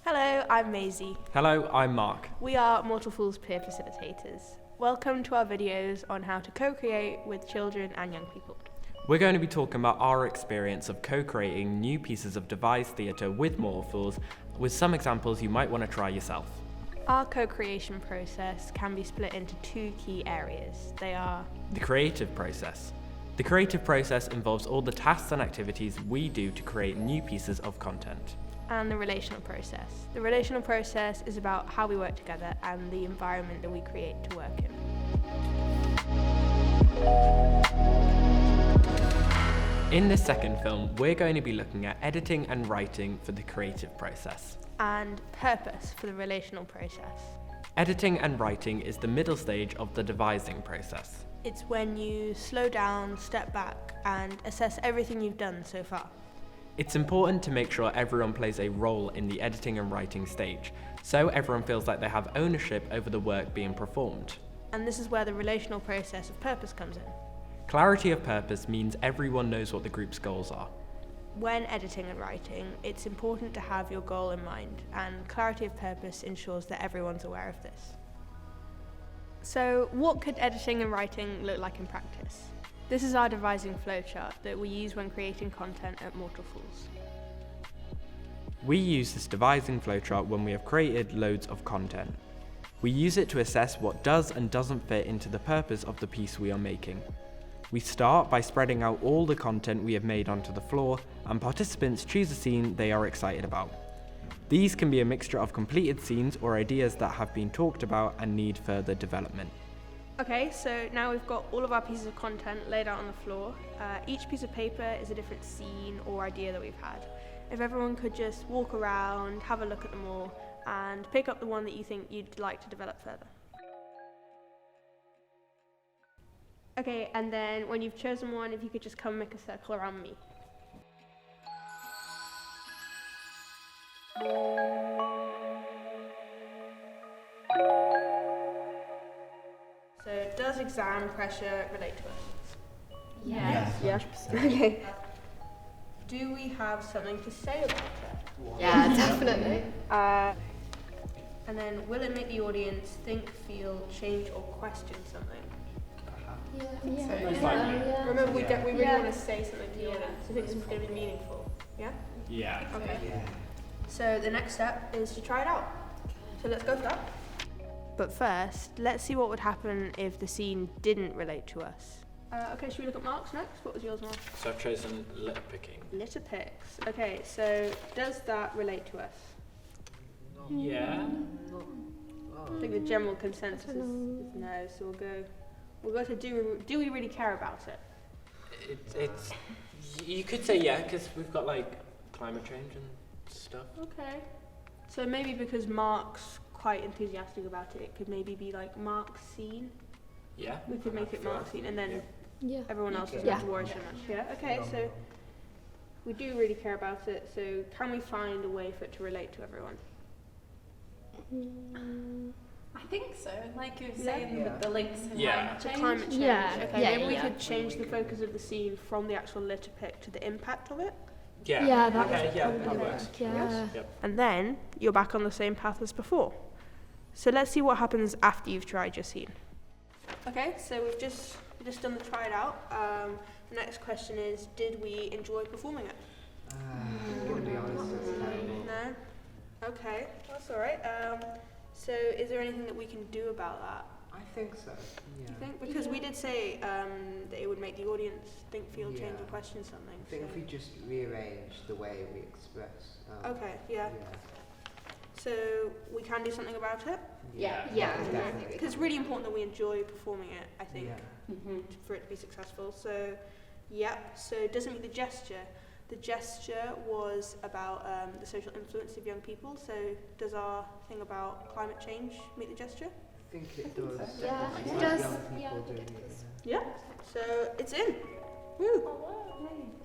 Hello, I'm Maisie. Hello, I'm Mark. We are Mortal Fools peer facilitators. Welcome to our videos on how to co-create with children and young people. We're going to be talking about our experience of co-creating new pieces of devised theatre with Mortal Fools, with some examples you might want to try yourself. Our co-creation process can be split into two key areas. They are The creative process. The creative process involves all the tasks and activities we do to create new pieces of content. and the relational process. The relational process is about how we work together and the environment that we create to work in. In this second film, we're going to be looking at editing and writing for the creative process. And purpose for the relational process. Editing and writing is the middle stage of the devising process. It's when you slow down, step back, and assess everything you've done so far. It's important to make sure everyone plays a role in the editing and writing stage, so everyone feels like they have ownership over the work being performed. And this is where the relational process of purpose comes in. Clarity of purpose means everyone knows what the group's goals are. When editing and writing, it's important to have your goal in mind, and clarity of purpose ensures that everyone's aware of this. So, what could editing and writing look like in practice? This is our devising flowchart that we use when creating content at Mortal Fools. We use this devising flowchart when we have created loads of content. We use it to assess what does and doesn't fit into the purpose of the piece we are making. We start by spreading out all the content we have made onto the floor, and participants choose a scene they are excited about. These can be a mixture of completed scenes or ideas that have been talked about and need further development. Okay, so now we've got all of our pieces of content laid out on the floor. Each piece of paper is a different scene or idea that we've had. If everyone could just walk around, have a look at them all, and pick up the one that you think you'd like to develop further. Okay, and then when you've chosen one, if you could just come make a circle around me. So, does exam pressure relate to us? Yes. Yeah. Okay. Do we have something to say about it? Yeah, definitely. And then, will it make the audience think, feel, change, or question something? Remember, we really want to say something to the audience. I think this is going to be meaningful. Yeah? Yeah. Okay. So the next step is to try it out. So let's go for that. But first, let's see what would happen if the scene didn't relate to us. Okay, should we look at Mark's next? What was yours, Mark? So I've chosen litter picking. Litter picks. Okay, so does that relate to us? Yeah. I think the general consensus is no. So we'll go to do we really care about it? It's you could say yeah, because we've got like climate change and stuff. Okay. So maybe because Mark's quite enthusiastic about it, it could maybe be like Mark's scene. Yeah. We could make it Mark's scene, and then Yeah. everyone else doesn't have to worry so much. Yeah. Okay. So we do really care about it. So can we find a way for it to relate to everyone? I think so. Like you were saying with the links to Yeah. climate change. Climate change. Yeah. Okay. Yeah, Maybe we yeah. could change the focus of the scene from the actual litter pick to the impact of it. Yeah. Yeah, that okay, would yeah, probably that work. works. Yeah. Yep. And then you're back on the same path as before. So let's see what happens after you've tried your scene. Okay, so we've just done the try it out. The next question is, did we enjoy performing it? I'm gonna be honest, it's terrible. No? Okay, that's alright. So is there anything that we can do about that? I think so. Yeah. Do you think? Because we did say that it would make the audience think, feel, change, Yeah. or question something. I think so. if we just rearrange the way we express. Okay, yeah. So we can do something about it? Yeah. Definitely. Because it's really important that we enjoy performing it, I think, Yeah. for it to be successful. So, yep. So does it meet the gesture? The gesture was about the social influence of young people. So does our thing about climate change meet the gesture? I think it does. Yeah, It's it like does. young people Yeah, I think doing it it, does. Yeah. So it's in. Woo!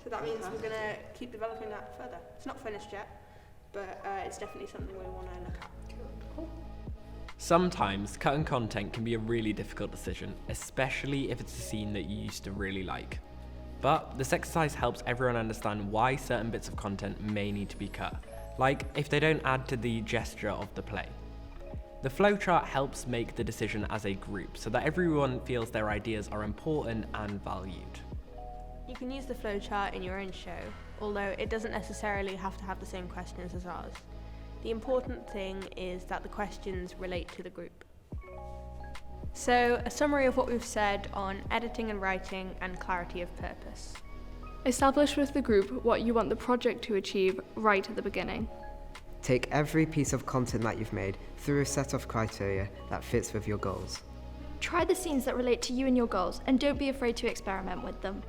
So that means we're gonna keep developing that further. It's not finished yet, but it's definitely something we want to look at. Sometimes cutting content can be a really difficult decision, especially if it's a scene that you used to really like. But this exercise helps everyone understand why certain bits of content may need to be cut. like if they don't add to the gesture of the play. The flowchart helps make the decision as a group so that everyone feels their ideas are important and valued. You can use the flowchart in your own show, although it doesn't necessarily have to have the same questions as ours. The important thing is that the questions relate to the group. So, a summary of what we've said on editing and writing and clarity of purpose. Establish with the group what you want the project to achieve right at the beginning. Take every piece of content that you've made through a set of criteria that fits with your goals. Try the scenes that relate to you and your goals, and don't be afraid to experiment with them.